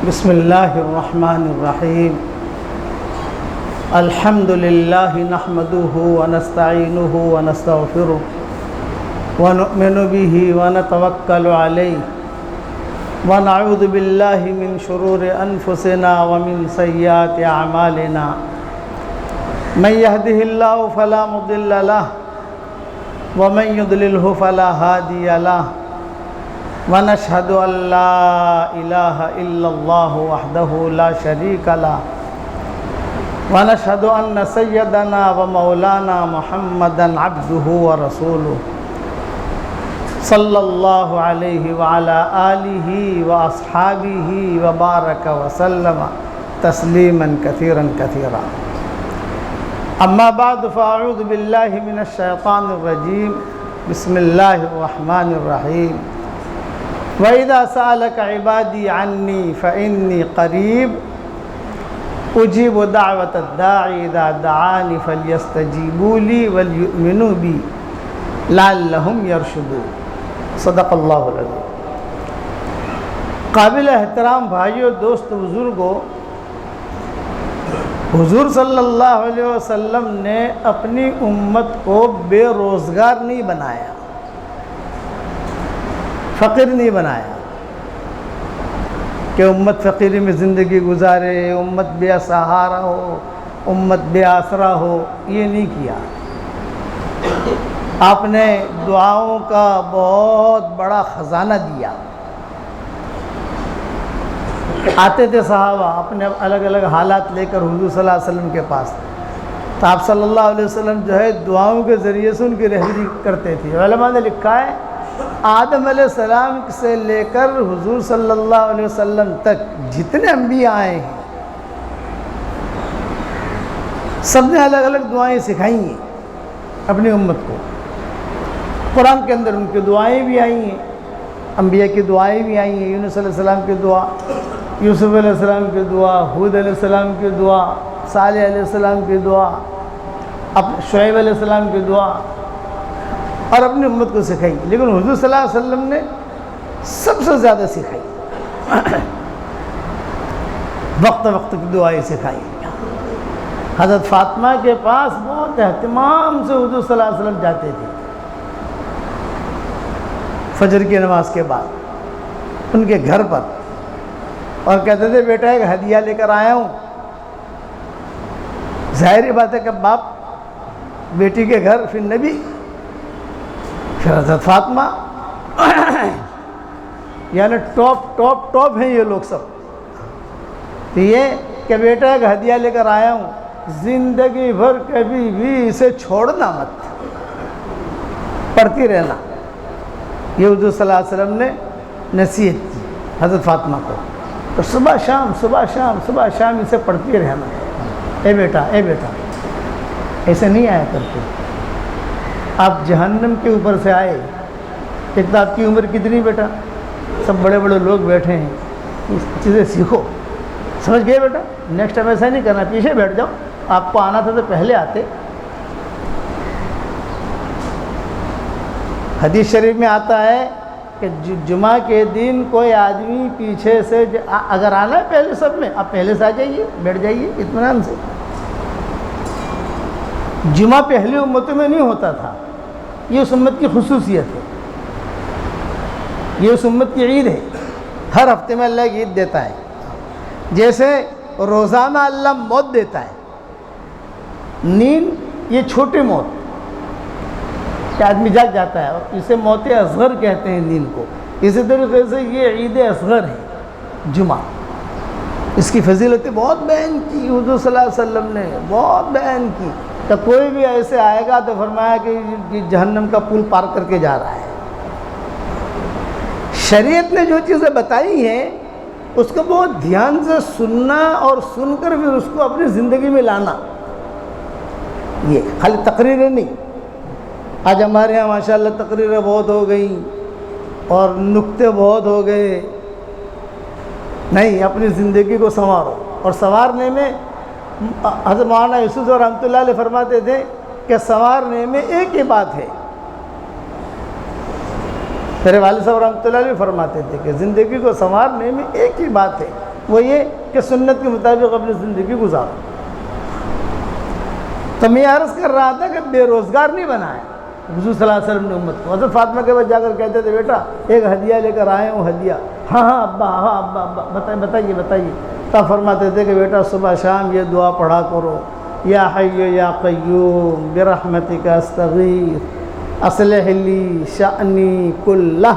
بسم اللہ الرحمن الرحیم الحمد للہ نحمده ونستعینه ونستغفره ونؤمن به ونتوکل علیہ ونعوذ باللہ من شرور انفسنا ومن سیئات اعمالنا من يهده الله فلا مضل له ومن يضلله فلا هادي له ونشهد أن لا إله إلا الله وحده لا شريك له ونشهد أن سيدنا ومولانا محمدا عبده ورسوله صلى الله عليه وعلى آله وأصحابه وبارك وسلم تسليما كثيرا كثيرا أما بعد فأعوذ بالله من الشيطان الرجيم بسم الله الرحمن الرحيم وَإِذَا سَأَلَكَ عِبَادِي عَنِّي فَإِنِّي قَرِيبٌ أُجِيبُ دَعْوَةَ الدَّاعِ إِذَا دَعَانِ فَلْيَسْتَجِيبُوا لِي وَلْيُؤْمِنُوا بِي لَعَلَّهُمْ يَرْشُدُونَ صدق اللہ العظیم۔ قابل احترام بھائیو، دوست، بزرگوں، حضور صلی اللہ علیہ وسلم نے اپنی امت کو بے روزگار نہیں بنایا، فقیر نہیں بنایا کہ امت فقیری میں زندگی گزارے، امت بے سہارا ہو، امت بے آسرا ہو، یہ نہیں کیا۔ آپ نے دعاؤں کا بہت بڑا خزانہ دیا۔ آتے تھے صحابہ اپنے الگ الگ حالات لے کر حضور صلی اللہ علیہ وسلم کے پاس، تو آپ صلی اللہ علیہ وسلم جو ہے دعاؤں کے ذریعے سے ان کی رہبری کرتے تھے۔ علماء نے لکھا ہے آدم علیہ السلام سے لے کر حضور صلی اللہ علیہ وسلم تک جتنے انبیاء آئے ہیں سب نے الگ الگ دعائیں سکھائی ہیں اپنی امت کو۔ قرآن کے اندر ان کی دعائیں بھی آئی ہیں، انبیاء کی دعائیں بھی آئی ہیں۔ یونس علیہ السلام کی دعا، یوسف علیہ السلام کی دعا، ہود علیہ السلام کی دعا، صالح علیہ السلام کی دعا، شعیب علیہ السلام کی دعا، اور اپنی امت کو سکھائی۔ لیکن حضور صلی اللہ علیہ وسلم نے سب سے زیادہ سکھائی، وقت وقت کی دعائیں سکھائی۔ حضرت فاطمہ کے پاس بہت اہتمام سے حضور صلی اللہ علیہ وسلم جاتے تھے فجر کی نماز کے بعد ان کے گھر پر، اور کہتے تھے بیٹا ایک ہدیہ لے کر آیا ہوں۔ ظاہری بات ہے کہ باپ بیٹی کے گھر، پھر نبی، پھر حضرت فاطمہ، یعنی ٹاپ ہیں یہ لوگ سب۔ تو یہ کہ بیٹا ایک ہدیہ لے کر آیا ہوں، زندگی بھر کبھی بھی اسے چھوڑنا مت، پڑھتی رہنا۔ یہ حضور صلی اللہ علیہ وسلم نے نصیحت کی حضرت فاطمہ کو، تو صبح شام صبح شام صبح شام اسے پڑھتی رہنا۔ اے بیٹا ایسے نہیں آیا کرتے۔ آپ جہنم کے اوپر سے آئے، ایک تو آپ کی عمر کتنی بیٹا، سب بڑے بڑے لوگ بیٹھے ہیں، اس چیزیں سیکھو، سمجھ گئے بیٹا؟ نیکسٹ ٹائم ایسا نہیں کرنا، پیچھے بیٹھ جاؤ، آپ کو آنا تھا تو پہلے آتے۔ حدیث شریف میں آتا ہے کہ جمعہ کے دن کوئی آدمی پیچھے سے اگر آنا ہے پہلے سب میں، آپ پہلے سے آ جائیے، بیٹھ جائیے اطمینان سے۔ جمعہ پہلی امتوں میں نہیں ہوتا تھا، یہ اس امت کی خصوصیت ہے، یہ اس امت کی عید ہے۔ ہر ہفتے میں اللہ کی عید دیتا ہے، جیسے روزانہ اللہ موت دیتا ہے۔ نیند یہ چھوٹی موت کہ آدمی جاگ جاتا ہے، اور اسے موت اصغر کہتے ہیں نیند کو۔ اسی طریقے سے یہ عید اصغر ہے جمعہ، اس کی فضیلتیں بہت بیان کی حضور صلی اللہ علیہ وسلم نے، بہت بیان کی۔ کہ کوئی بھی ایسے آئے گا تو فرمایا کہ جہنم کا پل پار کر کے جا رہا ہے۔ شریعت نے جو چیزیں بتائی ہیں اس کو بہت دھیان سے سننا، اور سن کر پھر اس کو اپنی زندگی میں لانا، یہ خالی تقریریں نہیں۔ آج ہمارے یہاں ماشاءاللہ تقریریں بہت ہو گئیں اور نکتے بہت ہو گئے، نہیں، اپنی زندگی کو سنوارو۔ اور سنوارنے میں حضرت مولانا یوسف رحمۃ اللہ علیہ فرماتے تھے کہ سنوارنے میں ایک ہی بات ہے، میرے والد صاحب رحمۃ اللہ علیہ فرماتے تھے کہ زندگی کو سنوارنے میں ایک ہی بات ہے وہ یہ کہ سنت کے مطابق اپنی زندگی گزارو۔ تو میں عرض کر رہا تھا کہ بے روزگار نہیں بنایا حضور صلی اللہ علیہ وسلم نے امت کو۔ حضرت فاطمہ کے بعد جا کر کہتے تھے بیٹا ایک ہدیہ لے کر آئے ہوں، ہدیہ۔ ہاں ابا بتائیے۔ تب فرماتے تھے کہ بیٹا صبح شام یہ دعا پڑھا کرو، یا حی یا قیوم برحمتک استغیث اصلح لی شأنی کلہ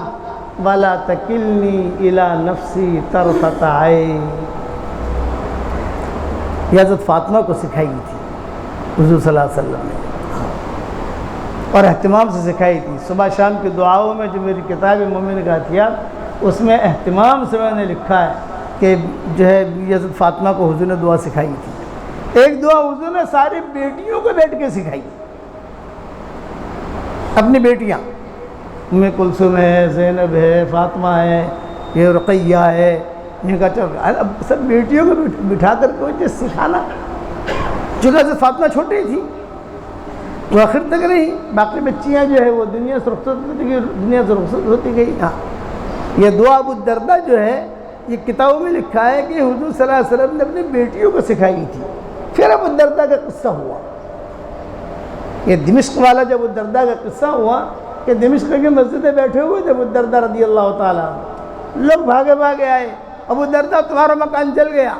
ولا تکلنی الی نفسی طرفۃ عین۔ یہ حضرت فاطمہ کو سکھائی تھی حضور صلی اللہ علیہ وسلم نے، اور اہتمام سے سکھائی تھی۔ صبح شام کی دعاؤں میں جو میری کتاب مومن کا ہتھیار، اس میں اہتمام سے میں نے لکھا ہے کہ جو ہے یہ حضرت فاطمہ کو حضور نے دعا سکھائی تھی۔ ایک دعا حضور نے ساری بیٹیوں کو بیٹھ کے سکھائی، اپنی بیٹیاں، ام کلثوم ہے، زینب ہے، فاطمہ ہے، یہ رقیہ ہے، ان کا اب سب بیٹیوں کو بٹھا کر کوئی چیز سکھانا۔ چونکہ حضرت فاطمہ چھوٹی تھی، وہ آخر تک رہی، باقی بچیاں جو ہے وہ دنیا سے رخصت ہوتی گئی۔ ہاں یہ دعا ابو الدرداء جو ہے یہ کتابوں میں لکھا ہے کہ حضور صلی اللہ علیہ وسلم نے اپنی بیٹیوں کو سکھائی تھی۔ پھر ابو الدرداء کا قصہ ہوا، یہ دمشق والا جب ابو الدرداء کا قصہ ہوا کہ دمشق کی مسجد میں بیٹھے ہوئے تھے ابو الدرداء رضی اللہ تعالیٰ عنہ، لوگ بھاگے آئے، ابو الدرداء تمہارا مکان جل گیا،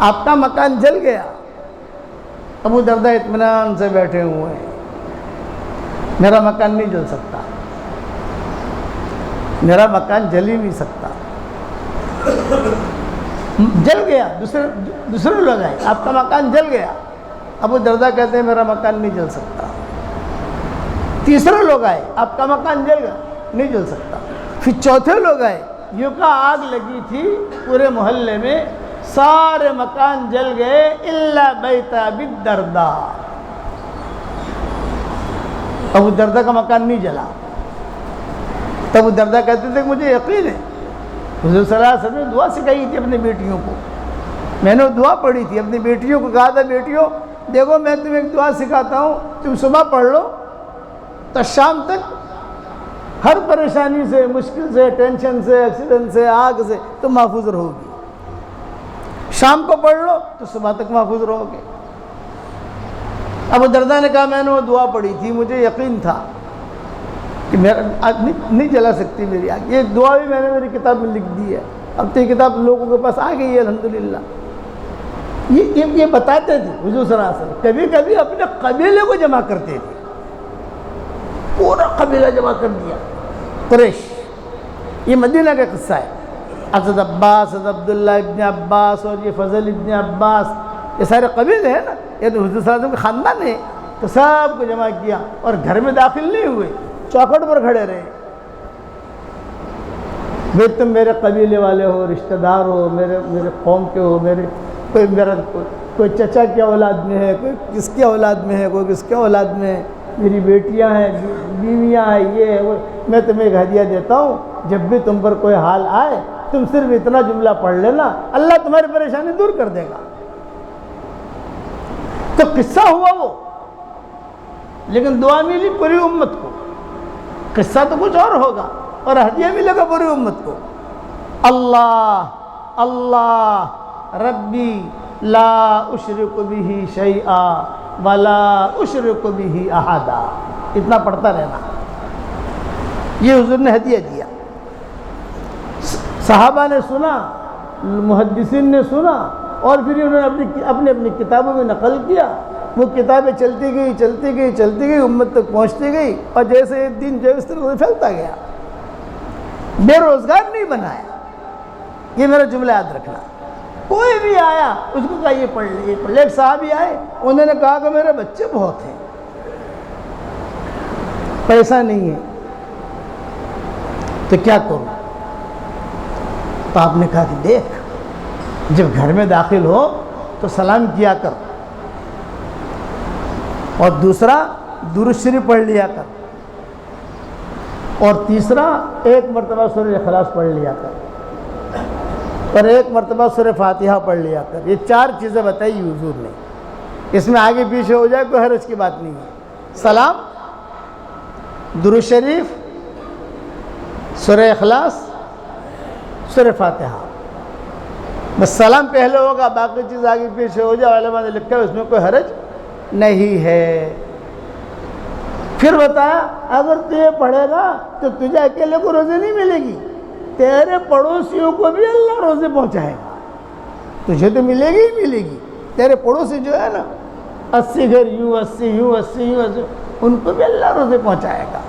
آپ کا مکان جل گیا۔ ابو الدرداء اطمینان سے بیٹھے ہوئے ہیں، میرا مکان نہیں جل سکتا، میرا مکان جل ہی نہیں سکتا۔ جل گیا، دوسرے لوگ آئے، آپ کا مکان جل گیا۔ ابو الدرداء کہتے ہیں میرا مکان نہیں جل سکتا۔ تیسرے لوگ آئے، آپ کا مکان جل گیا، نہیں جل سکتا۔ پھر چوتھے لوگ آئے، یوں کا آگ لگی تھی پورے محلے میں، سارے مکان جل گئے الا بیت ابی الدرداء، ابو الدرداء کا مکان نہیں جلا۔ تب ابو الدرداء کہتے تھے کہ مجھے یقین ہے حضور صلی اللہ علیہ وسلم نے دعا سکھائی تھی اپنی بیٹیوں کو، میں نے دعا پڑھی تھی، اپنی بیٹیوں کو کہا تھا بیٹیوں دیکھو میں تمہیں ایک دعا سکھاتا ہوں، تم صبح پڑھ لو تو شام تک ہر پریشانی سے، مشکل سے، ٹینشن سے، ایکسیڈنٹ سے، آگ سے تم محفوظ رہو گی۔ شام کو پڑھ لو تو صبح تک محفوظ رہو گے۔ ابو الدرداء نے کہا میں نے وہ دعا پڑھی تھی، مجھے یقین تھا کہ میرا آگ نہیں جلا سکتی میری آگ۔ یہ دعا بھی میں نے میری کتاب میں لکھ دی ہے، اب تو یہ کتاب لوگوں کے پاس آ گئی ہے الحمدللہ۔ یہ بتاتے تھے حضور صلی اللہ علیہ وسلم، کبھی کبھی اپنے قبیلے کو جمع کرتے تھے، پورا قبیلہ جمع کر دیا قریش۔ یہ مدینہ کا قصہ ہے۔ حضرت عباس، حضرت عبداللہ ابن عباس اور یہ فضل ابن عباس، یہ سارے قبیلے ہیں نا، یہ تو حضور صلی اللہ علیہ وسلم کا خاندان ہے، تو سب کو جمع کیا اور گھر میں داخل نہیں ہوئے، چوکھٹ پر کھڑے رہے۔ بھئی تم میرے قبیلے والے ہو، رشتہ دار ہو، میرے قوم کے ہو، کوئی چچا کی اولاد میں ہے، کوئی کس کی اولاد میں ہے، کوئی کس کی اولاد میں ہے، میری بیٹیاں ہیں، بیویاں ہیں، یہ ہے وہ، میں تمہیں ایک ہدیہ دیتا ہوں، جب بھی تم پر کوئی حال آئے تم صرف اتنا جملہ پڑھ لینا، اللہ تمہاری پریشانی دور کر دے گا۔ تو قصہ ہوا وہ، لیکن دعا ملی پوری امت کو، قصہ تو کچھ اور ہوگا اور ہدیہ ملے گا پوری امت کو۔ اللہ اللہ ربی لا اشرک بہ شیئا ولا اشرک بہ احدا، اتنا پڑھتا رہنا، یہ حضور نے ہدیہ دیا۔ صحابہ نے سنا، محدثین نے سنا، اور پھر انہوں نے اپنی کتابوں میں نقل کیا۔ وہ کتابیں چلتی گئی، امت تک پہنچتی گئی، اور جیسے دین جو اس طرح پھیلتا گیا۔ بے روزگار نہیں بنایا، یہ میرا جملہ یاد رکھنا۔ کوئی بھی آیا اس کو کہا یہ پڑھ لے، یہ پڑھ لے۔ ایک صحابی آئے، انہوں نے کہا کہ میرے بچے بہت ہیں، پیسہ نہیں ہے، تو کیا کروں؟ تو آپ نے کہا کہ دیکھ، جب گھر میں داخل ہو تو سلام کیا کر، اور دوسرا درود شریف پڑھ لیا کر، اور تیسرا ایک مرتبہ سورہ اخلاص پڑھ لیا کر، اور ایک مرتبہ سورہ فاتحہ پڑھ لیا کر۔ یہ 4 چیزیں بتائی حضور نے، اس میں آگے پیچھے ہو جائے کوئی حرج کی بات نہیں ہے۔ سلام، درود شریف، سورہ اخلاص، سورہ فاتحہ، بس سلام پہلے ہوگا، باقی چیز آگے پیچھے ہو جائے، علماء نے لکھا ہے اس میں کوئی حرج نہیں ہے۔ پھر بتایا اگر تو یہ پڑھے گا تو تجھے اکیلے کو روزی نہیں ملے گی، تیرے پڑوسیوں کو بھی اللہ روزی پہنچائے گا، تجھے تو ملے گی ہی ملے گی، تیرے پڑوسی جو ہے نا 80 گھر یوں 80 یوں 80 یوں 80، ان کو بھی اللہ روزی پہنچائے گا۔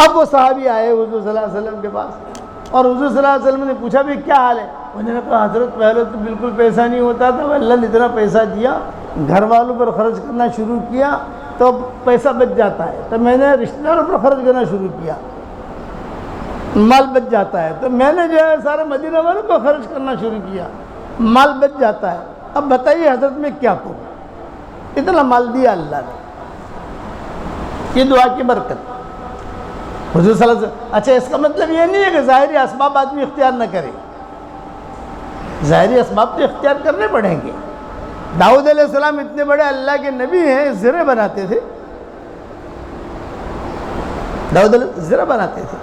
اب وہ صحابی آئے حضور صلی اللہ علیہ وسلم کے پاس، اور حضور صلی اللہ علیہ وسلم نے پوچھا بھی کیا حال ہے؟ انہوں نے کہا حضرت پہلے تو بالکل پیسہ نہیں ہوتا تھا، اللہ نے اتنا پیسہ دیا، گھر والوں پر خرچ کرنا شروع کیا تو پیسہ بچ جاتا ہے، تو میں نے رشتہ داروں پر خرچ کرنا شروع کیا، مال بچ جاتا ہے، تو میں نے جو ہے سارے مدینہ والوں پر خرچ کرنا شروع کیا، مال بچ جاتا ہے۔ اب بتائیے حضرت میں کیا کروں؟ اتنا مال دیا اللہ نے، یہ دعا کی برکت۔ حضور صلی اللہ علیہ وسلم، اچھا اس کا مطلب یہ نہیں ہے کہ ظاہری اسباب آدمی اختیار نہ کرے، ظاہری اسباب تو اختیار کرنے پڑیں گے۔ داؤد علیہ السلام اتنے بڑے اللہ کے نبی ہیں، زرے بناتے تھے، داؤد علیہ زرے بناتے تھے۔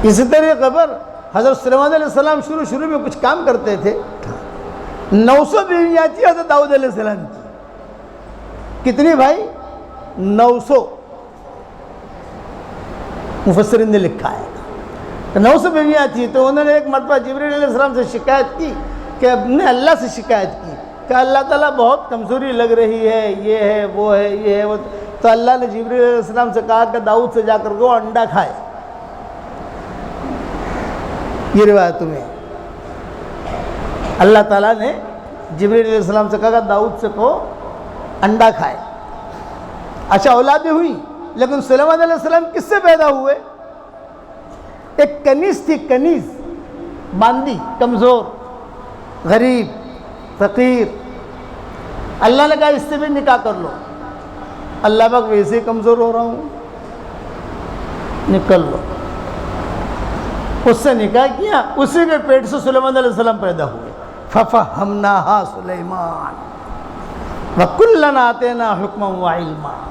اسی طریقے پر حضرت سلیمان علیہ السلام شروع میں کچھ کام کرتے تھے، 900 بیویاں تھیں حضرت داؤد علیہ السلام کی، کتنی بھائی؟ 900 مفسرین نے لکھا ہے، 900 بیویاں تھیں۔ تو انہوں نے ایک مرتبہ جبریل علیہ السلام سے شکایت کی، کہ اپنے اللہ سے شکایت کی کہ اللہ تعالیٰ بہت کمزوری لگ رہی ہے، یہ ہے وہ ہے یہ ہے وہ، تو اللہ نے جبریل علیہ السلام سے کہا کہ داؤد سے جا کر وہ انڈا کھائے۔ یہ روایت میں اللہ تعالیٰ نے جبریل علیہ السلام سے کہا کہ داؤد سے کو انڈا کھائے۔ اچھا اولادیں ہوئی، لیکن سلیمان علیہ السلام کس سے پیدا ہوئے؟ ایک کنیز تھی، کنیز، باندی، کمزور، غریب، فقیر۔ اللہ نے کہا اس سے بھی نکاح کر لو۔ اللہ پاک ویسے ہی کمزور ہو رہا ہوں، نکل لو۔ اس سے نکاح کیا، اسی کے پیٹ سے سلیمان علیہ السلام پیدا ہوئے۔ فَفَهَّمْنَاهَا سُلَيْمَانَ وَكُلًّا آتَيْنَا حُکْمًا وَعِلْمًا۔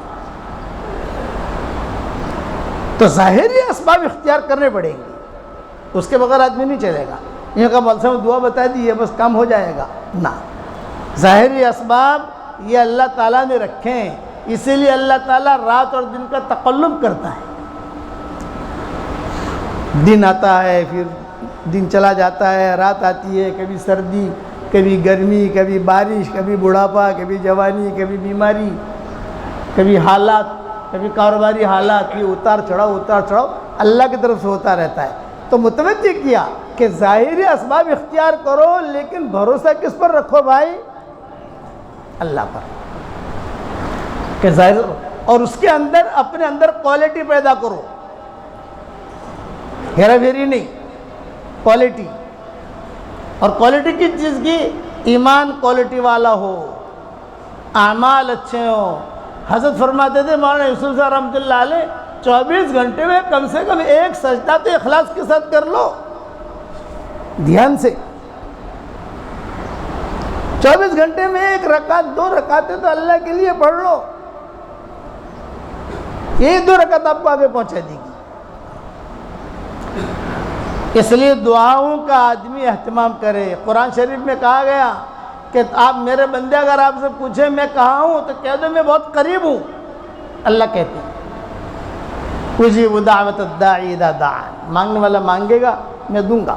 تو ظاہری اسباب اختیار کرنے پڑیں گے، اس کے بغیر آدمی نہیں چلے گا۔ یہ کہ مولوی صاحب دعا بتا دی ہے بس کام ہو جائے گا، نہ، ظاہری اسباب یہ اللہ تعالیٰ نے رکھے ہیں، اسی لیے اللہ تعالیٰ رات اور دن کا تقلب کرتا ہے۔ دن آتا ہے، پھر دن چلا جاتا ہے، رات آتی ہے، کبھی سردی، کبھی گرمی، کبھی بارش، کبھی بڑھاپا، کبھی جوانی، کبھی بیماری، کبھی حالات، کبھی کاروباری حالات، یہ اتار چڑھاؤ اللہ کی طرف سے ہوتا رہتا ہے۔ تو متوجہ کیا کہ ظاہری اسباب اختیار کرو، لیکن بھروسہ کس پر رکھو بھائی؟ اللہ پر، کہ ظاہر، اور اس کے اندر اپنے اندر کوالٹی پیدا کرو، ہیرا پھیری نہیں، کوالٹی۔ اور کوالٹی کس چیز کی؟ ایمان کوالٹی والا ہو، اعمال اچھے ہوں۔ حضرت فرماتے تھے مولانا یوسف صاحب رحمۃ اللہ علیہ، 24 گھنٹے میں کم سے کم ایک سجدہ تو اخلاص کے ساتھ کر لو، دھیان سے۔ 24 گھنٹے میں ایک رکعت، 2 رکعتیں تو اللہ کے لیے پڑھ لو، یہ 2 رکعت آپ کو آگے پہنچا دے گی۔ اس لیے دعاؤں کا آدمی اہتمام کرے۔ قرآن شریف میں کہا گیا کہ آپ میرے بندے اگر آپ سے پوچھیں میں کہاں ہوں تو کہہ دو میں بہت قریب ہوں۔ اللہ کہتے ہیں اجیب دعوت الداعی اذا دعان، مانگنے والا مانگے گا میں دوں گا،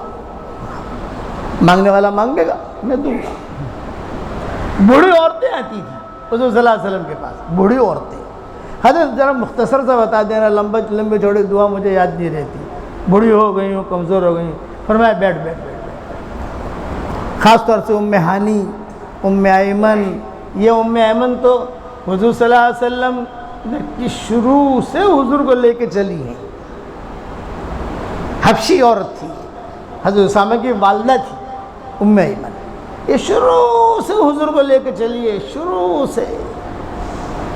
مانگنے والا مانگے گا میں دوں گا۔ بوڑھی عورتیں آتی تھیں حضور صلی اللہ علیہ وسلم کے پاس، بوڑھی عورتیں۔ حضرت ذرا مختصر سے بتا دینا، لمبے چوڑے دعا مجھے یاد نہیں رہتی، بوڑھی ہو گئی ہوں، کمزور ہو گئی ہوں۔ فرمایا بیٹھ۔ خاص طور سے ام ہانی، ام ایمن، یہ ام ایمن تو حضور صلی اللہ علیہ وسلم کی شروع سے حضور کو لے کے چلی ہیں، حبشی عورت تھی، حضرت اسامہ کی والدہ تھی ام ایمن، یہ شروع سے حضور کو لے کے چلی ہے، شروع سے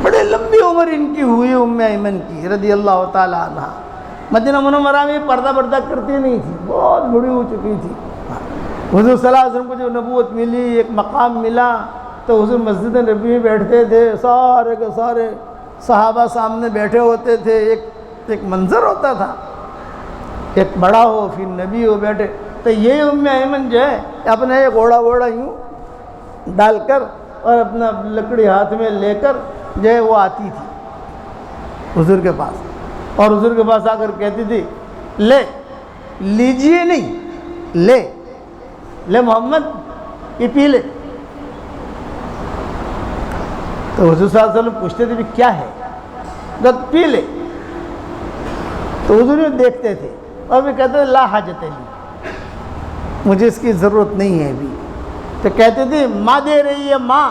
بڑے لمبی عمر ان کی ہوئی ام ایمن کی رضی اللہ تعالیٰ عنہ۔ مدینہ منورہ میں پردہ کرتی نہیں تھی، بہت بڑی ہو چکی تھی۔ حضور صلی اللہ علیہ وسلم کو جو نبوت ملی، ایک مقام ملا، تو حضور مسجد نبی میں بیٹھتے تھے، سارے کے سارے صحابہ سامنے بیٹھے ہوتے تھے، ایک منظر ہوتا تھا ایک بڑا ہو پھر نبی ہو بیٹھے. تو یہ ایمن جو ہے اپنا ایک گھوڑا یوں ڈال کر اور اپنا لکڑی ہاتھ میں لے کر جو ہے وہ آتی تھی حضور کے پاس, اور حضور کے پاس آ کر کہتی تھی لے لیجیے نہیں لے محمد یہ پی لے. تو حضور صلی اللہ علیہ وسلم پوچھتے تھے بھی کیا ہے, تو پی لے. تو حضور یہ دیکھتے تھے اور بھی کہتے تھے لا حاجت لی, مجھے اس کی ضرورت نہیں ہے ابھی. تو کہتے تھے ماں دے رہی ہے ماں.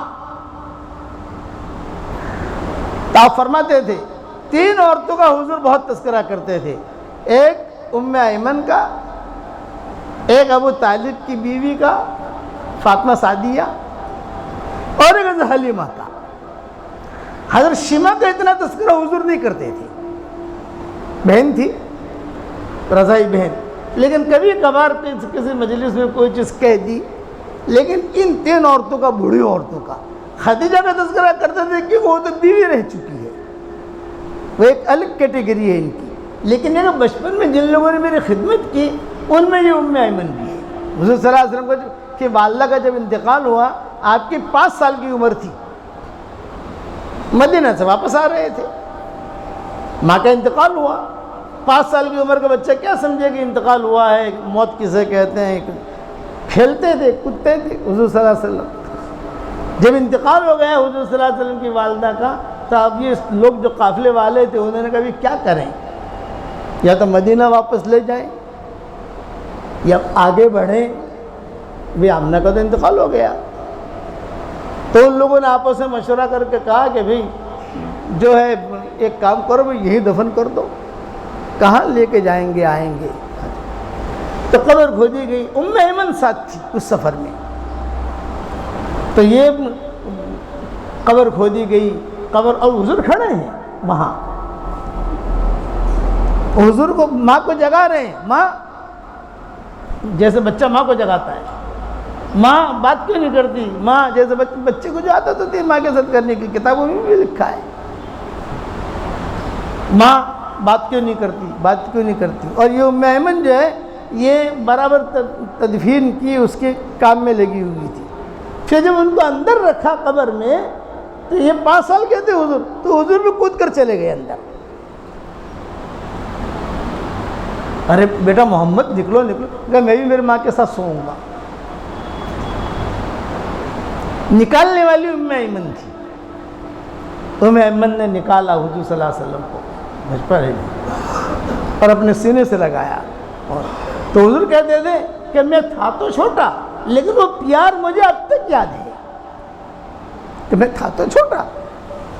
تو آپ فرماتے تھے 3 عورتوں کا حضور بہت تذکرہ کرتے تھے, ایک ایمن کا, ایک ابو طالب کی بیوی کا فاطمہ سعدیہ, اور ایک حضرت حلیمہ کا. حضرت شیمہ کا اتنا تذکرہ حضور نہیں کرتے تھے, بہن تھی رضائی بہن, لیکن کبھی کبھار کسی مجلس میں کوئی چیز کہہ دی. لیکن ان 3 عورتوں کا, بوڑھی عورتوں کا, خدیجہ کا تذکرہ کرتے تھے کہ وہ تو بیوی رہ چکی ہے, وہ ایک الگ کیٹیگری ہے ان کی. لیکن یہ بچپن میں جن لوگوں نے میری خدمت کی ان میں یہ ایمن بھی ہے. حضور صلی اللہ علیہ وسلم کی والدہ کا جب انتقال ہوا آپ کی 5 سال کی عمر تھی, مدینہ سے واپس آ رہے تھے, ماں کا انتقال ہوا. 5 سال کی عمر کا بچہ کیا سمجھے کہ انتقال ہوا ہے, موت کسے کہتے ہیں. کھیلتے تھے کودتے تھے. حضور صلی اللہ علیہ وسلم جب انتقال ہو گیا حضور صلی اللہ علیہ وسلم کی والدہ کا, تو اب یہ لوگ جو قافلے والے تھے انہوں نے کہا بھی کیا کریں, یا تو مدینہ واپس لے جائیں یا آگے بڑھیں. بھی آمنہ کا تو انتقال ہو گیا. تو ان لوگوں نے آپس میں مشورہ کر کے کہا کہ بھئی جو ہے ایک کام کرو, بھئی یہی دفن کر دو, کہاں لے کے جائیں گے, آئیں گے. تو قبر کھودی گئی. ایمن ساتھ تھی اس سفر میں. تو یہ قبر کھودی گئی, قبر, اور حضور کھڑے ہیں وہاں, حضور کو ماں کو جگا رہے ہیں. ماں جیسے بچہ ماں کو جگاتا ہے, ماں بات کیوں نہیں کرتی, ماں جیسے بچے کو جو عادت ہوتی ہے ماں کے ساتھ کرنے کی, کتابوں میں بھی لکھا ہے, ماں بات کیوں نہیں کرتی. اور یہ ایمن جو ہے یہ برابر تدفین کی اس کے کام میں لگی ہوئی تھی. پھر جب ان کو اندر رکھا قبر میں تو یہ 5 سال کے تھے حضور, تو حضور بھی کود کر چلے گئے اندر. ارے بیٹا محمد نکلو, کہ میں بھی میری ماں کے ساتھ سوؤں گا. نکالنے والی ایمن تھی. ایمن نے نکالا حضور صلی اللہ علیہ وسلم کو بھجپا رہی اور اپنے سینے سے لگایا. تو حضور کہتے تھے کہ میں تھا تو چھوٹا, لیکن وہ پیار مجھے اب تک یاد ہے کہ میں تھا تو چھوٹا.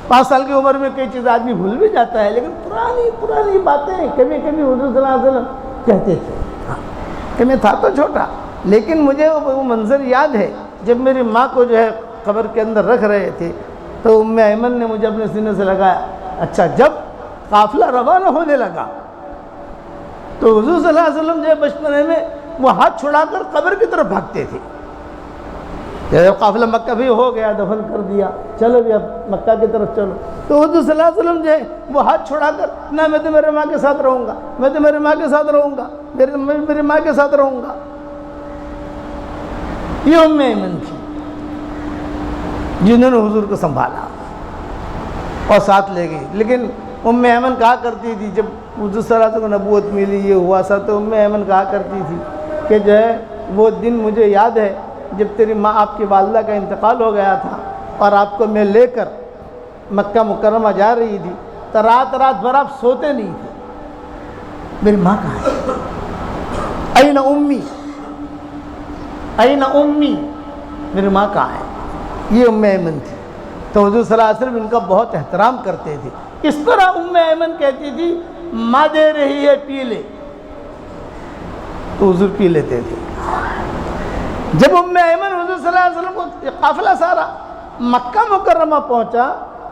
5 سال کی عمر میں کئی چیز آدمی بھول بھی جاتا ہے, لیکن پرانی باتیں کبھی حضور صلی اللہ علیہ وسلم کہتے تھے کہ میں تھا تو چھوٹا, لیکن مجھے وہ منظر یاد ہے جب میری ماں کو جو ہے قبر کے اندر رکھ رہے تھے تو ایمن نے مجھے اپنے سینے سے لگایا. اچھا, جب قافلہ روانہ ہونے لگا تو حضور صلی اللہ علیہ وسلم جو ہے بچپنے میں وہ ہاتھ چھڑا کر قبر کی طرف بھاگتے تھے. جب قافلہ مکہ بھی ہو گیا, دفن کر دیا, چلو بھی اب مکہ کی طرف چلو, تو حضور صلی اللہ علیہ وسلم جو ہے وہ ہاتھ چھڑا کر, نہ میں تو میرے ماں کے ساتھ رہوں گا, میں تو میری ماں کے ساتھ رہوں گا, میری ماں کے ساتھ رہوں گا. یہ ایمن تھی جنہوں نے حضور کو سنبھالا اور ساتھ لے گئی. لیکن ایمن کہا کرتی تھی جب حضور صلی اللہ علیہ وسلم کو نبوت ملی, یہ ہوا سا, تو ایمن کہا کرتی تھی کہ جو ہے وہ دن مجھے یاد ہے جب تیری ماں آپ کی والدہ کا انتقال ہو گیا تھا اور آپ کو میں لے کر مکہ مکرمہ جا رہی تھی, تو رات بھر آپ سوتے نہیں تھے. میری ماں کہاں ہے, این امی, میری ماں کہاں ہے. یہ ایمن تھی. تو حضور صلی اللہ علیہ وسلم ان کا بہت احترام کرتے تھے. اس طرح ایمن کہتی تھی ماں دے رہی ہے پی لے, تو حضور پی لیتے تھے. جب ایمن حضور صلی اللہ علیہ وسلم کو قافلہ سارا مکہ مکرمہ پہنچا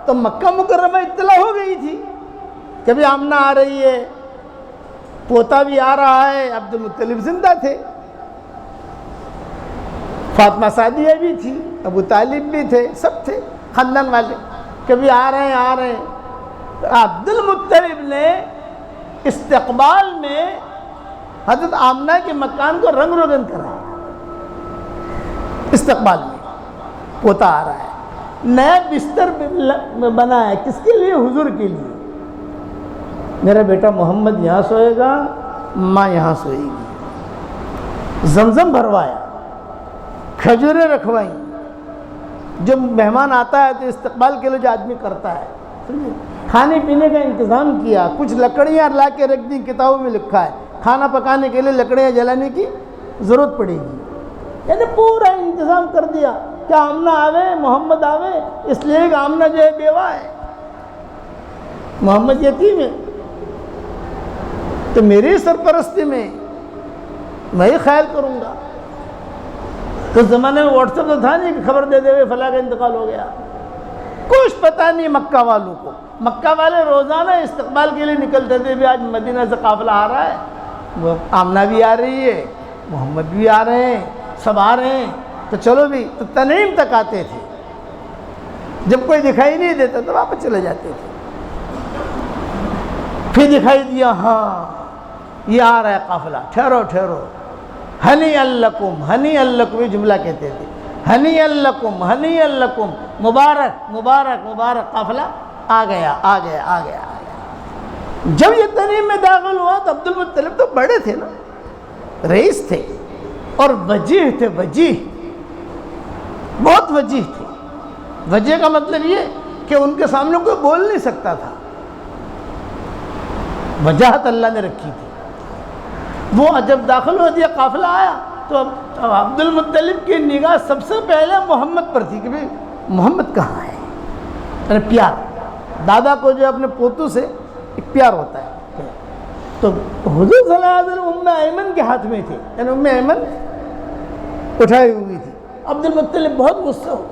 تو مکہ مکرمہ اطلاع ہو گئی تھی کہ بھی آمنہ آ رہی ہے, پوتا بھی آ رہا ہے, عبد المطلب زندہ تھے, فاطمہ سعدیہ بھی تھی, ابو طالب بھی تھے, سب تھے خاندان والے, کبھی آ رہے ہیں. عبد المطلب نے استقبال میں حضرت آمنہ کے مکان کو رنگ روگن کرا استقبال میں، پوتا آ رہا ہے، نیا بستر بنا ہے، کس کے لیے؟ حضور کے لیے۔ میرا بیٹا محمد یہاں سوئے گا، ماں یہاں سوئے گی۔ زمزم بھروایا، کھجوریں رکھوائیں، جو مہمان آتا ہے تو استقبال کے لیے جو آدمی کرتا ہے، کھانے پینے کا انتظام کیا، کچھ لکڑیاں لا کے رکھ دی، کتابوں میں لکھا ہے کھانا پکانے کے لیے لکڑیاں جلانے کی ضرورت پڑے گی، یعنی پورا انتظام کر دیا کہ آمنہ آوے، محمد آوے، اس لیے کہ آمنہ جو ہے بیوہ ہے، محمد یتیم ہے، تو میری سرپرستی میں میں ہی خیال کروں گا۔ تو اس زمانے میں واٹس ایپ تو تھا نہیں کہ خبر دے دے ہوئے فلاں کا انتقال ہو گیا، کچھ پتہ نہیں مکہ والوں کو۔ مکہ والے روزانہ استقبال کے لیے نکلتے تھے، بھی آج مدینہ سے قافلہ آ رہا ہے، وہ آمنہ بھی آ رہی ہے، محمد بھی آ رہے ہیں، سب آ رہے ہیں، تو چلو بھی، تو تنعیم تک آتے تھے، جب کوئی دکھائی نہیں دیتا تو واپس چلے جاتے تھے۔ پھر دکھائی دیا، ہاں یہ آ رہا ہے قافلہ، ٹھہرو ٹھہرو، ہنی اللکم، ہنی اللکم، یہ جملہ کہتے تھے، ہنی اللکم، ہنی اللکم، مبارک مبارک مبارک، قافلہ آ گیا آ گیا آ گیا آ گیا۔ جب یہ تنعیم میں داخل ہوا تو عبد المطلب تو بڑے تھے نا، رئیس تھے اور وجیہ تھے، وجیہ، بہت وجیہ تھے۔ وجیہ کا مطلب یہ کہ ان کے سامنے کوئی بول نہیں سکتا تھا، وجاہت اللہ نے رکھی تھی۔ وہ جب داخل ہو دیا، قافلہ آیا، تو عبد المطلب کی نگاہ سب سے پہلے محمد پر تھی کہ بھئی محمد کہاں ہے، یعنی پیار، دادا کو جو اپنے پوتوں سے ایک پیار ہوتا ہے۔ تو حضور صلی اللہ علیہ وسلم ام ایمن کے ہاتھ میں تھے، یعنی ام ایمن اٹھائی ہوئی تھی۔ عبد المطلب بہت غصہ ہو،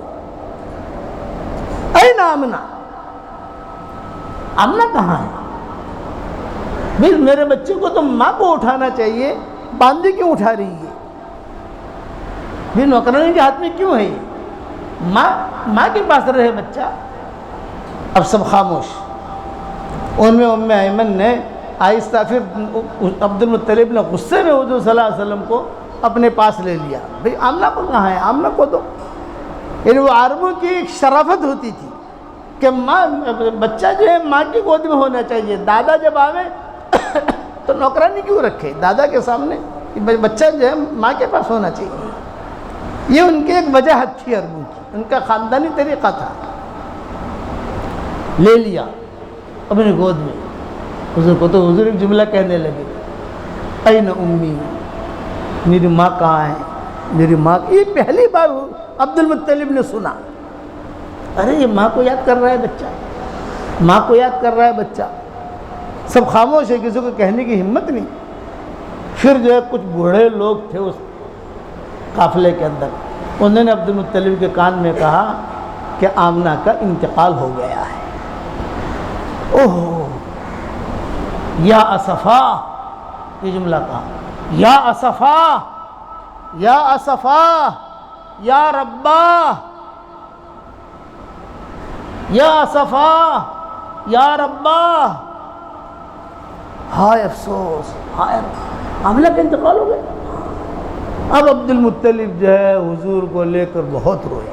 این آمنہ، آمنہ کہاں ہے؟ بھئی میرے بچے کو تو ماں کو اٹھانا چاہیے، باندھی کیوں اٹھا رہی ہے؟ بھئی نوکرانی کے ہاتھ میں کیوں ہے یہ؟ ماں کے پاس رہے بچہ۔ اب سب خاموش۔ ان میں ام ایمن نے آہستہ، پھر عبد المطلب نے غصے میں حضور صلی اللہ علیہ وسلم کو اپنے پاس لے لیا، بھئی آمنہ کو کہاں ہے، آمنہ کو دو۔ یعنی وہ عربوں کی ایک شرافت ہوتی تھی کہ ماں، بچہ جو ہے ماں کی گود میں ہونا چاہیے، دادا جب آوے تو نوکرانی کیوں رکھے، دادا کے سامنے بچہ جو ہے ماں کے پاس ہونا چاہیے۔ یہ ان کی ایک وجاہت تھی عربوں کی، ان کا خاندانی طریقہ تھا۔ لے لیا اپنی گود میں حضور کو، تو حضور ایک جملہ کہنے لگے، این امی، میری ماں کہاں ہے، میری ماں۔ یہ پہلی بار عبد المطلب نے سنا، ارے یہ ماں کو یاد کر رہا ہے بچہ، ماں کو یاد کر رہا ہے بچہ۔ سب خاموش ہے، کسی کو کہنے کی ہمت نہیں۔ پھر جو ہے کچھ بوڑھے لوگ تھے اس قافلے کے اندر، انہوں نے عبد المطلب کے کان میں کہا کہ آمنہ کا انتقال ہو گیا ہے۔ اوہ یا اسفا، یہ جملہ کہا، یا اسفا یا اسفا یا ربا، یا اسفا یا ربا، ہائے افسوس، ہائے آمنہ کا انتقال ہو گیا۔ اب عبد المطلب جو ہے حضور کو لے کر بہت روئے۔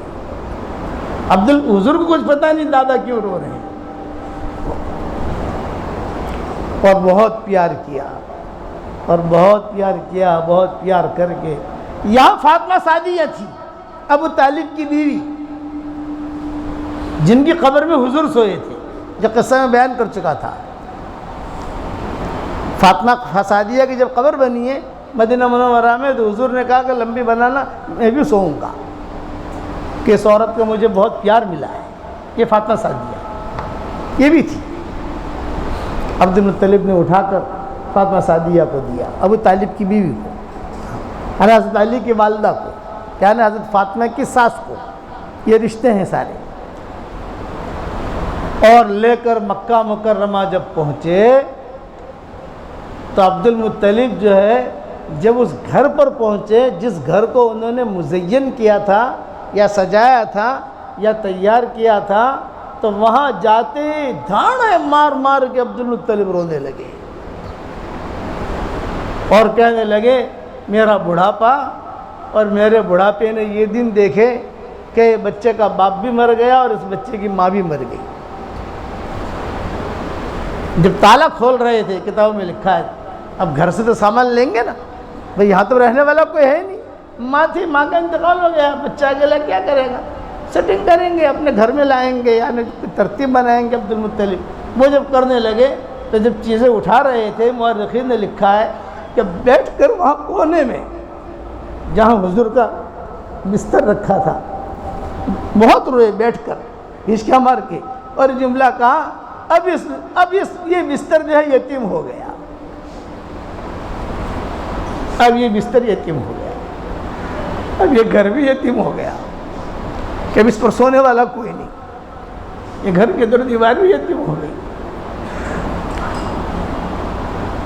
حضور کو کچھ پتہ نہیں دادا کیوں رو رہے ہیں، اور بہت پیار کیا، اور بہت پیار کیا، بہت پیار کر کے یہاں فاطمہ سعدیہ تھی، ابو طالب کی بیوی، جن کی قبر میں حضور سوئے تھے، جو قصہ میں بیان کر چکا تھا۔ فاطمہ سعدیہ کی جب قبر بنی ہے مدینہ منورہ میں، تو حضور نے کہا کہ لمبی بنانا، میں بھی سوؤں گا، کہ اس عورت کو مجھے بہت پیار ملا ہے۔ یہ فاطمہ سعدیہ یہ بھی تھی۔ عبد المطلب نے اٹھا کر فاطمہ سعدیہ کو دیا، ابو طالب کی بیوی کو، یعنی حضرت علی کی والدہ کو، یعنی حضرت فاطمہ کی ساس کو۔ یہ رشتے ہیں سارے۔ اور لے کر مکہ مکرمہ جب پہنچے تو عبد المطلب جو ہے جب اس گھر پر پہنچے، جس گھر کو انہوں نے مزین کیا تھا یا سجایا تھا یا تیار کیا تھا، تو وہاں جاتے دھاڑے مار مار کے عبد المطلب رونے لگے۔ اور کہنے لگے میرا بڑھاپا اور میرے بڑھاپے نے یہ دن دیکھے کہ بچے کا باپ بھی مر گیا اور اس بچے کی ماں بھی مر گئی۔ جب تالا کھول رہے تھے کتابوں میں لکھا ہے، اب گھر سے تو سامان لیں گے نا، بھئی یہاں تو رہنے والا کوئی ہے نہیں، ماں تھی، ماں کا انتقال ہو گیا، بچہ اکیلا کیا کرے گا، سیٹنگ کریں گے، اپنے گھر میں لائیں گے، یعنی ترتیب بنائیں گے عبدالمطلب۔ وہ جب کرنے لگے تو جب چیزیں اٹھا رہے تھے، مورخین نے لکھا ہے کہ بیٹھ کر وہاں کونے میں جہاں حضور کا بستر رکھا تھا بہت روئے بیٹھ کر ہچکیاں مار کے، اور جملہ کہا اب یہ بستر جو ہے یتیم ہو گیا، اب یہ بستر یتیم ہو گیا، اب یہ گھر بھی یتیم ہو گیا کہ اب اس پر سونے والا کوئی نہیں، یہ گھر کے در دیوار بھی یتیم ہو گئی۔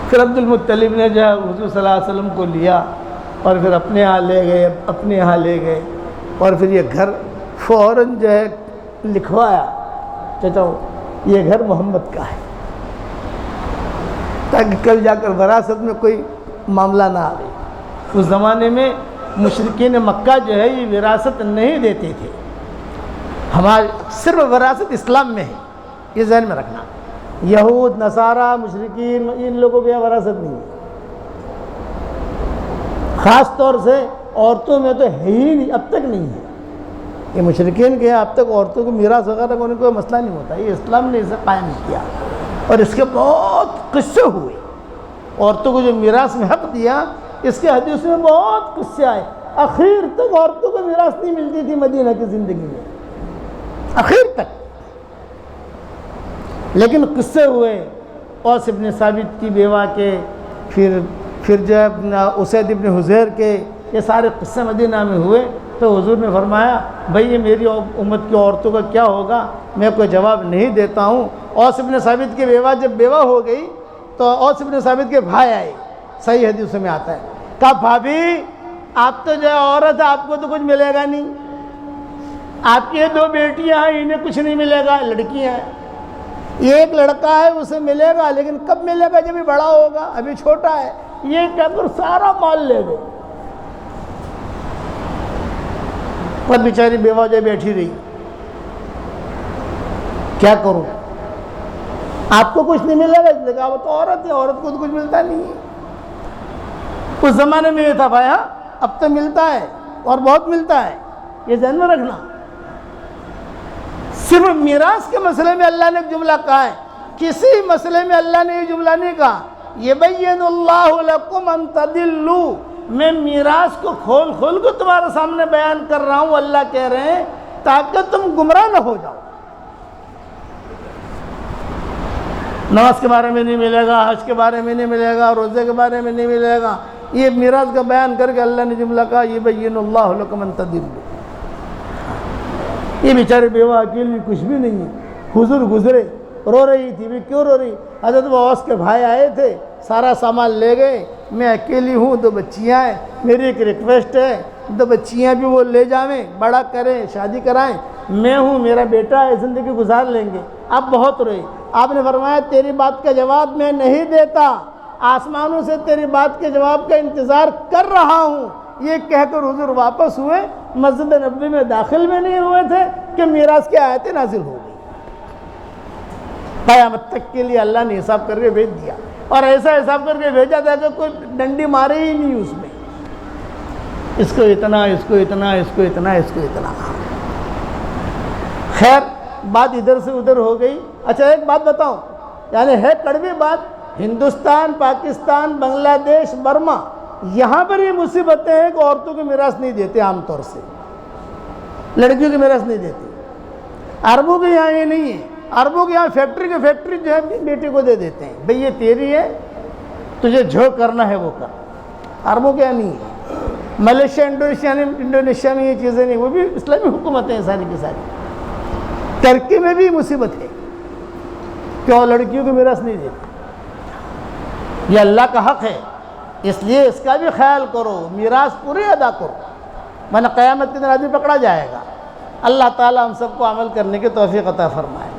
پھر عبدالمطلب نے جو ہے حضور صلی اللہ علیہ وسلم کو لیا اور پھر اپنے یہاں لے گئے اور پھر یہ گھر فوراً جو ہے لکھوایا، چچا یہ گھر محمد کا ہے، تاکہ کل جا کر وراثت میں کوئی معاملہ نہ آئے۔ اس زمانے میں مشرکین مکہ جو ہے یہ وراثت نہیں دیتے تھے، ہمارے صرف وراثت اسلام میں ہے، یہ ذہن میں رکھنا۔ یہود، نصارہ، مشرکین، ان لوگوں کی وراثت نہیں ہے، خاص طور سے عورتوں میں تو ہے ہی نہیں، اب تک نہیں ہے۔ یہ مشرکین کے اب تک عورتوں کو میراث وغیرہ کا کوئی مسئلہ نہیں ہوتا، یہ اسلام نے اسے قائم کیا، اور اس کے بہت قصے ہوئے۔ عورتوں کو جو میراث میں حق دیا، اس کے حدیث میں بہت قصے آئے، آخر تک عورتوں کو میراث نہیں ملتی تھی مدینہ کی زندگی میں، آخر تک۔ لیکن قصے ہوئے اوس ابن ثابت کی بیوہ کے، پھر جو ہے اسید ابن حضیر کے، یہ سارے قصے مدینہ میں ہوئے۔ تو حضور نے فرمایا بھئی یہ میری امت کی عورتوں کا کیا ہوگا، میں کوئی جواب نہیں دیتا ہوں۔ اوس ابن ثابت کی بیوہ جب بیوہ ہو گئی تو اوس ابن ثابت کے بھائی آئے، صحیح حدیث میں آتا ہے، کہا بھابھی آپ تو جو ہے عورت ہے، آپ کو تو کچھ ملے گا نہیں، آپ کی 2 بیٹیاں ہیں، انہیں کچھ نہیں ملے گا، لڑکیاں ہیں، ایک لڑکا ہے اسے ملے گا، لیکن کب ملے گا، جب یہ بڑا ہوگا، ابھی چھوٹا ہے۔ یہ کہہ کر سارا مال لے گئے، پر بیچاری بیوہ جو بیٹھی رہی، کیا کروں، آپ کو کچھ نہیں ملے گا، اس نے کہا وہ تو عورت ہے، عورت کو تو کچھ ملتا نہیں ہے۔ اس زمانے میں یہ تھا بھائی، ہاں اب تو ملتا ہے اور بہت ملتا ہے، یہ ذہن میں رکھنا۔ صرف میراث کے مسئلے میں اللہ نے ایک جملہ کہا ہے، کسی مسئلے میں اللہ نے یہ جملہ نہیں کہا یبین اللہ لکم ان تضلوا، میں میراث کو کھول کو تمہارے سامنے بیان کر رہا ہوں، اللہ کہہ رہے ہیں تاکہ تم گمراہ نہ ہو جاؤ۔ نماز کے بارے میں نہیں ملے گا، حج کے بارے میں نہیں ملے گا، روزے کے بارے میں نہیں ملے گا، یہ میراث کا بیان کر کے اللہ نے جملہ کہا یبین اللہ لکم ان تضلوا۔ یہ بیچارے بیوہ اکیلی کچھ بھی نہیں ہے، حضور گزرے، رو رہی تھی، بھی کیوں رو رہی، حضرت اوس کے بھائی آئے تھے، سارا سامان لے گئے، میں اکیلی ہوں، 2 بچیاں ہیں، میری ایک ریکویسٹ ہے 2 بچیاں بھی وہ لے جاویں، بڑا کریں، شادی کرائیں، میں ہوں، میرا بیٹا ہے، زندگی گزار لیں گے۔ اب بہت روئے، آپ نے فرمایا تیری بات کا جواب میں نہیں دیتا، آسمانوں سے تیری بات کے جواب کا انتظار کر رہا ہوں۔ یہ کہہ کر حضور واپس ہوئے، مسجد نبوی میں داخل میں نہیں ہوئے تھے کہ میراث کی آیتیں نازل ہو گئی۔ قیامت تک کے لیے اللہ نے حساب کر کے بھیج دیا، اور ایسا حساب کر کے بھیجا تھا کہ کوئی ڈنڈی مارے ہی نہیں اس میں، اس کو اتنا، اس کو اتنا، اس کو اتنا، اس کو اتنا۔ خیر بات ادھر سے ادھر ہو گئی۔ اچھا ایک بات بتاؤں، یعنی ہے کڑوی بات، ہندوستان، پاکستان، بنگلہ دیش، برما، یہاں پر یہ مصیبتیں ہیں کہ عورتوں کو میراث نہیں دیتے، عام طور سے لڑکیوں کو میراث نہیں دیتے۔ عربوں کے یہاں یہ نہیں ہے، عربوں کے یہاں فیکٹری جو ہے بیٹی کو دے دیتے ہیں، بھئی یہ تیری ہے، تجھے جو کرنا ہے وہ کر۔ عربوں کے یہاں نہیں ہے۔ ملیشیا، انڈونیشیا میں یہ چیزیں نہیں، وہ بھی اسلامی حکومتیں ہیں ساری کی ساری۔ ترکی میں بھی مصیبت ہے کہ وہ لڑکیوں کو میراث نہیں دیتے، یہ اللہ کا حق ہے، اس لیے اس کا بھی خیال کرو، میراث پوری ادا کرو، ورنہ قیامت کے دن آدمی پکڑا جائے گا۔ اللہ تعالیٰ ہم سب کو عمل کرنے کی توفیق عطا فرمائے۔